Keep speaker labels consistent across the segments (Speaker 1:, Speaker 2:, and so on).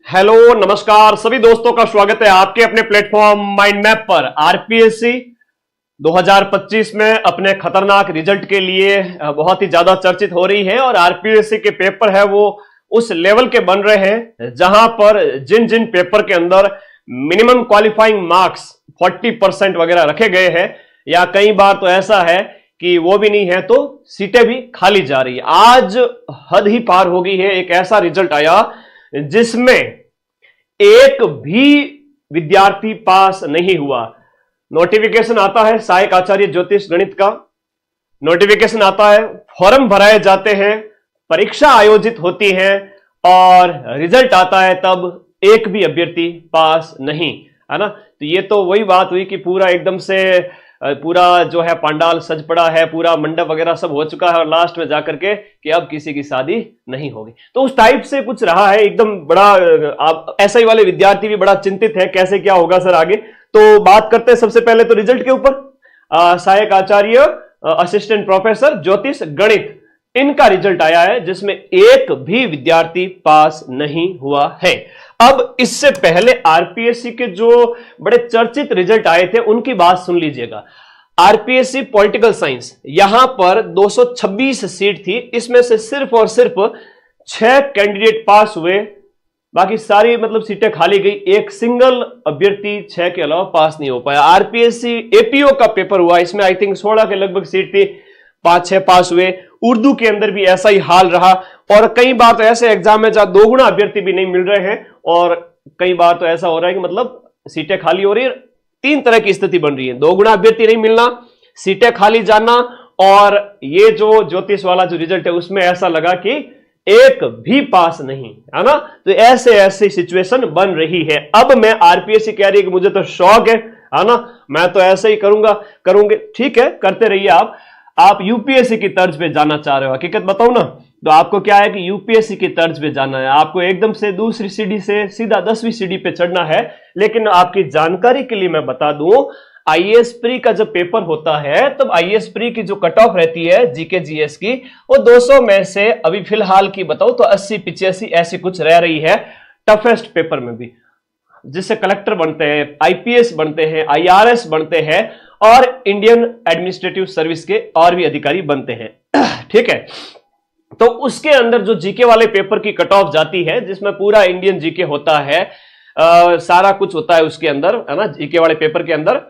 Speaker 1: Hello नमस्कार सभी दोस्तों का स्वागत है आपके अपने प्लेटफॉर्म माइंड मैप पर। आरपीएससी 2025 में अपने खतरनाक रिजल्ट के लिए बहुत ही ज्यादा चर्चित हो रही है और आरपीएससी के पेपर है वो उस लेवल के बन रहे हैं जहां पर जिन जिन पेपर के अंदर मिनिमम क्वालिफाइंग मार्क्स 40% वगैरह रखे गए हैं या कई बार तो ऐसा है कि वो भी नहीं है तो सीटें भी खाली जा रही है। आज हद ही पार हो गई है। एक ऐसा रिजल्ट आया जिसमें एक भी विद्यार्थी पास नहीं हुआ। नोटिफिकेशन आता है सहायक आचार्य ज्योतिष गणित का, नोटिफिकेशन आता है, फॉर्म भराए जाते हैं, परीक्षा आयोजित होती है और रिजल्ट आता है तब एक भी अभ्यर्थी पास नहीं, है ना। तो ये तो वही बात हुई कि पूरा एकदम से पूरा जो है पंडाल सज पड़ा है, पूरा मंडप वगैरह सब हो चुका है और लास्ट में जाकर के कि अब किसी की शादी नहीं होगी। तो उस टाइप से कुछ रहा है एकदम बड़ा। आप एसआई वाले विद्यार्थी भी बड़ा चिंतित है कैसे क्या होगा सर आगे। तो बात करते हैं सबसे पहले तो रिजल्ट के ऊपर। सहायक आचार्य असिस्टेंट प्रोफेसर ज्योतिष गणित, इनका रिजल्ट आया है जिसमें एक भी विद्यार्थी पास नहीं हुआ है। अब इससे पहले आरपीएससी के जो बड़े चर्चित रिजल्ट आए थे उनकी बात सुन लीजिएगा। आरपीएससी पॉलिटिकल साइंस, यहां पर 226 सीट थी, इसमें से सिर्फ और सिर्फ 6 कैंडिडेट पास हुए, बाकी सारी मतलब सीटें खाली गई। एक सिंगल अभ्यर्थी 6 के अलावा पास नहीं हो पाया। आरपीएससी एपीओ का पेपर हुआ, इसमें आई थिंक 16 के लगभग सीट थी, 5-6 पास हुए। उर्दू के अंदर भी ऐसा ही हाल रहा और कई बार तो ऐसे एग्जाम में जहां दोगुना अभ्यर्थी भी नहीं मिल रहे हैं और कई बार तो ऐसा हो रहा है कि मतलब सीटें खाली हो रही है। 3 तरह की स्थिति बन रही है, दोगुना अभ्यर्थी नहीं मिलना, सीटें खाली जाना और ये जो ज्योतिष वाला जो रिजल्ट है उसमें ऐसा लगा कि एक भी पास नहीं, है ना। तो ऐसे ऐसी सिचुएशन बन रही है। अब मैं आरपीएससी कह रही है कि मुझे तो शौक है ना, मैं तो ऐसे ही करूंगे। ठीक है, करते रहिए। आप यूपीएससी की तर्ज पे जाना चाह रहे हो, हकीकत बताऊं ना, तो आपको क्या है कि यूपीएससी की तर्ज पे जाना है। आपको एकदम से दूसरी सीढ़ी से सीधा 10वीं सीढ़ी पे चढ़ना है। लेकिन आपकी जानकारी के लिए मैं बता दूं, आईएएस प्री का जब पेपर होता है तब आईएएस प्री की जो कट ऑफ रहती है जीके जीएस की, वो 200 में से अभी फिलहाल की बताऊं तो 80-85 ऐसी कुछ रह रही है टफेस्ट पेपर में भी, जिससे कलेक्टर बनते हैं, आईपीएस बनते हैं, आईआरएस बनते हैं और इंडियन एडमिनिस्ट्रेटिव सर्विस के और भी अधिकारी बनते हैं। ठीक है, तो उसके अंदर जो जीके वाले पेपर की कट ऑफ जाती है जिसमें पूरा इंडियन जीके होता है, सारा कुछ होता है उसके अंदर, है ना, जीके वाले पेपर के अंदर।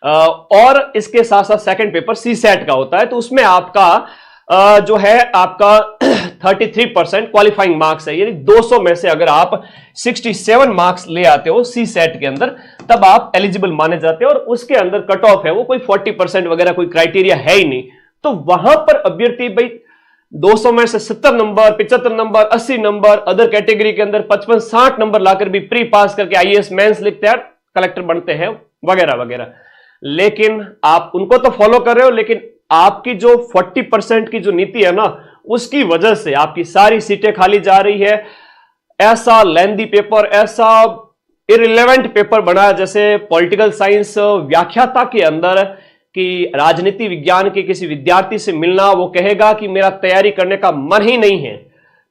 Speaker 1: और इसके साथ साथ सेकंड पेपर सीसैट का होता है, तो उसमें आपका जो है आपका 33% क्वालिफाइंग मार्क्स है, यानी 200 में से अगर आप 67 मार्क्स ले आते हो सीसैट के अंदर तब आप एलिजिबल माने जाते हो और उसके अंदर कट ऑफ है वो कोई 40% वगैरह कोई क्राइटेरिया है ही नहीं। तो वहां पर अभ्यर्थी भाई 200 में से 70 number, 75 number, 80 number, other category के अंदर 55-60 नंबर लाकर भी प्री पास करके आईएएस मेंस लिखते हैं, कलेक्टर बनते हैं वगैरह वगैरह। लेकिन आप उनको तो फॉलो कर रहे हो, लेकिन आपकी जो 40% की जो नीति है ना उसकी वजह से आपकी सारी सीटें खाली जा रही है। ऐसा लेंदी पेपर, ऐसा इररिलेवेंट पेपर बना जैसे पॉलिटिकल साइंस व्याख्याता के अंदर कि राजनीति विज्ञान के किसी विद्यार्थी से मिलना, वो कहेगा कि मेरा तैयारी करने का मन ही नहीं है,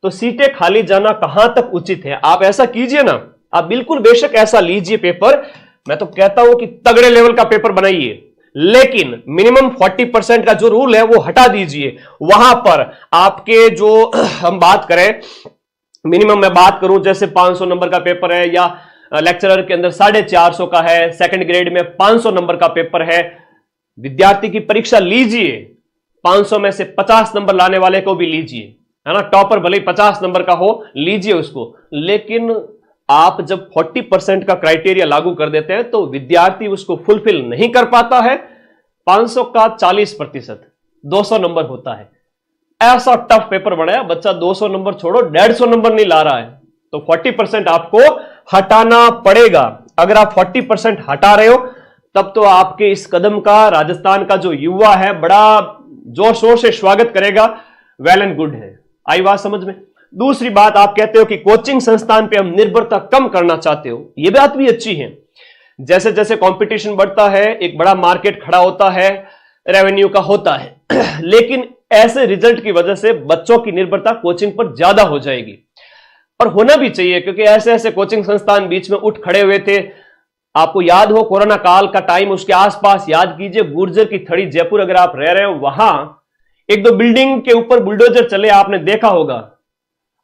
Speaker 1: तो सीटें खाली जाना कहां तक उचित है। आप ऐसा कीजिए ना, आप बिल्कुल बेशक ऐसा लीजिए पेपर, मैं तो कहता हूं कि तगड़े लेवल का पेपर बनाइए, लेकिन मिनिमम 40% का जो रूल है वो हटा दीजिए। वहां पर आपके जो हम बात करें, मिनिमम मैं बात करूं जैसे 500 नंबर का पेपर है या लेक्चरर के अंदर 450 का है, सेकंड ग्रेड में 500 नंबर का पेपर है, विद्यार्थी की परीक्षा लीजिए। 500 में से 50 नंबर लाने वाले को भी लीजिए, है ना, टॉपर भले ही 50 नंबर का हो, लीजिए उसको। लेकिन आप जब 40% का क्राइटेरिया लागू कर देते हैं तो विद्यार्थी उसको फुलफिल नहीं कर पाता है। 500 का 40% 200 नंबर होता है। ऐसा टफ पेपर बनाया, बच्चा 200 नंबर छोड़ो 150 नंबर नहीं ला रहा है, तो 40% आपको हटाना पड़ेगा। अगर आप 40% हटा रहे हो तब तो आपके इस कदम का राजस्थान का जो युवा है बड़ा जोर शोर से स्वागत करेगा। वेल एंड गुड है। आई बात समझ में। दूसरी बात, आप कहते हो कि कोचिंग संस्थान पे हम निर्भरता कम करना चाहते हो, यह बात भी अच्छी है। जैसे जैसे कंपटीशन बढ़ता है एक बड़ा मार्केट खड़ा होता है, रेवेन्यू का होता है, लेकिन ऐसे रिजल्ट की वजह से बच्चों की निर्भरता कोचिंग पर ज्यादा हो जाएगी। और होना भी चाहिए, क्योंकि ऐसे ऐसे कोचिंग संस्थान बीच में उठ खड़े हुए थे। आपको याद हो कोरोना काल का टाइम, उसके आसपास याद कीजिए गुर्जर की थड़ी जयपुर अगर आप रह रहे हो, वहां एक दो बिल्डिंग के ऊपर बुलडोजर चले, आपने देखा होगा।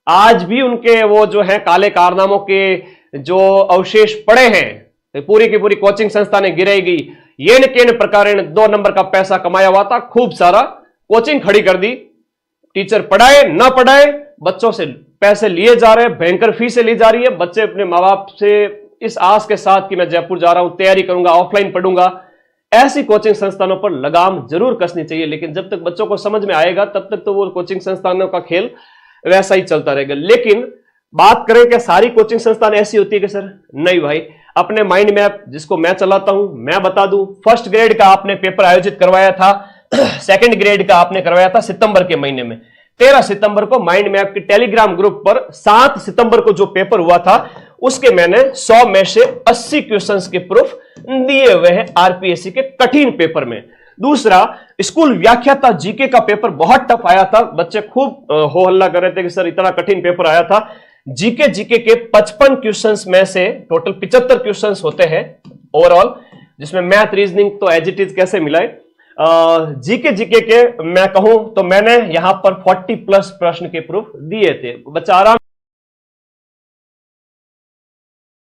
Speaker 1: आज भी उनके वो जो है काले कारनामों के जो अवशेष पड़े हैं, पूरी की पूरी कोचिंग संस्थानें गिराई गई। ये न केन प्रकारेण 2 नंबर का पैसा कमाया हुआ था, खूब सारा कोचिंग खड़ी कर दी। टीचर पढ़ाए ना पढ़ाए, बच्चों से पैसे लिए जा रहे हैं, भयंकर फीसें ली जा रही है। बच्चे अपने माँ बाप से इस आस के साथ कि मैं जयपुर जा रहा हूं, तैयारी करूंगा, ऑफलाइन पढ़ूंगा। ऐसी कोचिंग संस्थानों पर लगाम जरूर कसनी चाहिए, लेकिन जब तक बच्चों को समझ में आएगा तब तक तो वो कोचिंग संस्थानों का खेल वैसा ही चलता रहेगा। लेकिन बात करें कि सारी कोचिंग संस्थान ऐसी होती है कि सर नहीं भाई, अपने माइंड मैप जिसको मैं चलाता हूं मैं बता दूं। फर्स्ट ग्रेड का आपने पेपर आयोजित करवाया था, सेकंड ग्रेड का आपने करवाया था सितंबर के महीने में। 13 सितंबर को माइंड मैप के टेलीग्राम ग्रुप पर 7 सितंबर को जो पेपर हुआ था उसके मैंने 100 में से 80 क्वेश्चंस के प्रूफ दिए हुए हैं आरपीएससी के कठिन पेपर में। दूसरा, स्कूल व्याख्याता जीके का पेपर बहुत टफ आया था। बच्चे खूब हो हल्ला कर रहे थे कि सर इतना कठिन पेपर आया था। जीके के 55 क्वेश्चंस में से टोटल 75 क्वेश्चंस होते हैं ओवरऑल, जिसमें मैथ रीजनिंग तो एज इट इज कैसे मिलाए। जीके के मैं कहूं तो मैंने यहां पर 40 प्लस प्रश्न के प्रूफ दिए थे। बच्चा आराम